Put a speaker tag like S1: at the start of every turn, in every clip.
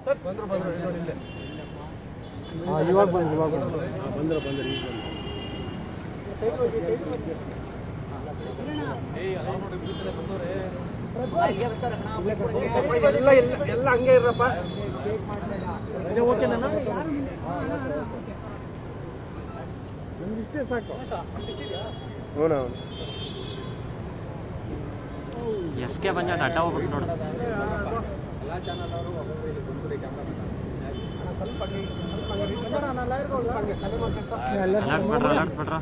S1: Sir ಬಂದ್ರು ನೋಡಿ ಇಲ್ಲೇ
S2: ಇವಾಗ ಬಂದ್ರು
S1: ಈಗ ಸೈಡ್ ಹೋಗಿ ಎಲ್ಲ ಹಂಗೆ ಇರಪ್ಪ ಓಕೆ ನಾನು ಇಷ್ಟೇ ಸಾಕು ಹೌನಾ
S3: ಎಸ್ಕೆ ಬಂದ ಡಾಟಾ ಹೋಗ್ಬಿಟ್ಟು ನೋಡು ಅಲರ್ಟ್ಸ್ ಬಿಡ್ರ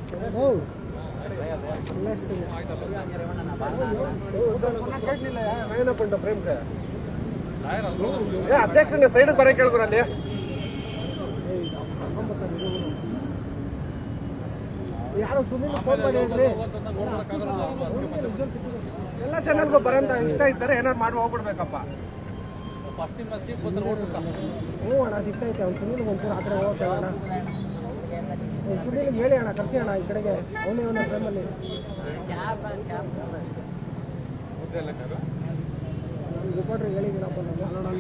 S1: ಅಧ್ಯಕ್ಷ ಸೈಡ್ ಬರ ಕೇಳ್ಕೊರ ಅಲ್ಲಿ ಯಾರು ಸುಮ್ಮನೆ ಫೋನ್ ಮಾಡಿ ಹೇಳ್ರಿ ಎಲ್ಲ ಚಾನಲ್ಗೂ ಬರಂತ ಇಷ್ಟ ಇದ್ದಾರೆ ಏನಾರು ಮಾಡಿ ಹೋಗ್ಬಿಡ್ಬೇಕಪ್ಪ ಹ್ಞೂ ಅಣ್ಣ ಸಿಗ್ತೈತೆ ಅವ್ನು ಸುಮ್ಮನೆ ಒಂಚೂರು ಆ ಕಡೆ ಹೋಗ್ತೇವೆ ಅಣ್ಣ ಸುಮ್ಮನೆ ಹೇಳಿ ಅಣ್ಣ ಕರ್ಸಿ ಅಣ್ಣ ಈ ಕಡೆಗೆ ಅವನೇ ಅವನ ಟೈಮಲ್ಲಿ ರಿಪೋರ್ಟ್ರ್ ಹೇಳಿದ್ದೀನಪ್ಪ ನಾನು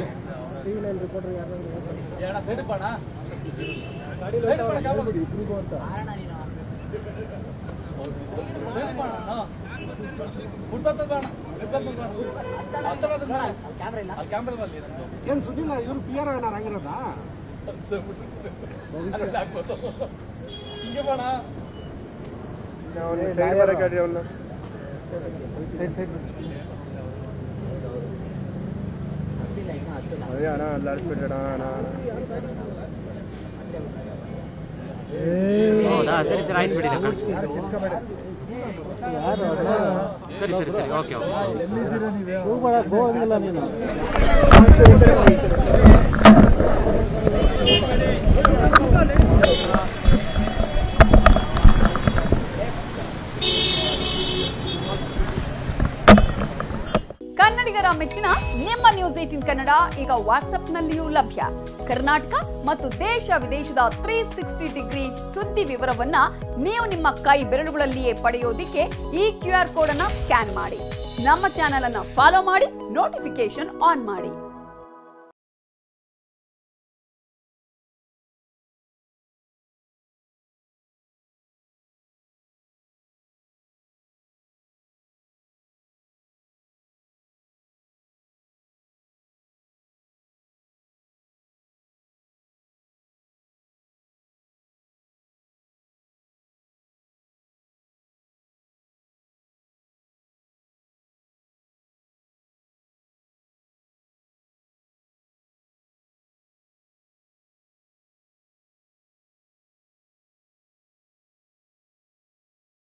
S1: ಟಿ ವಿ ನೈನ್ ರಿಪೋರ್ಟ್ರ್ ಯಾರು ಇಬ್ಬರಿಗೂ ಅಂತ ಏನ್ ಸುದ್ದಿಲ್ಲ ಇವ್ರು ಪಿ ಆರ್ ಏನಾರು ಆಗಿರೋದಾ ಅದೇ ಅಣ್ಣ ಅಲ್ಲಾಡಿಸ್ಬಿಟ್ಟಣ
S3: ಹೌದಾ ಸರಿ ಸರಿ ಆಯ್ತು ಬಿಡಿ ಕಳಿಸಿ ಸರಿ ಸರಿ ಸರಿ ಓಕೆ
S2: ಹೋಗಿಲ್ಲ ನೀನು
S4: ಕನ್ನಡಿಗರ ಮೆಚ್ಚಿನ ನಿಮ್ಮ ನ್ಯೂಸ್ 18 ಕನ್ನಡ ಈಗ ವಾಟ್ಸ್ಆಪ್ನಲ್ಲಿಯೂ ಲಭ್ಯ. ಕರ್ನಾಟಕ ಮತ್ತು ದೇಶ ವಿದೇಶದ 360 ಡಿಗ್ರಿ ಸುದ್ದಿ ವಿವರವನ್ನ ನೀವು ನಿಮ್ಮ ಕೈ ಬೆರಳುಗಳಲ್ಲಿಯೇ ಪಡೆಯೋದಿಕ್ಕೆ ಈ QR ಕೋಡ್ ಅನ್ನು ಸ್ಕ್ಯಾನ್ ಮಾಡಿ. ನಮ್ಮ ಚಾನೆಲ್ ಅನ್ನು ಫಾಲೋ ಮಾಡಿ, ನೋಟಿಫಿಕೇಶನ್ ಆನ್ ಮಾಡಿ.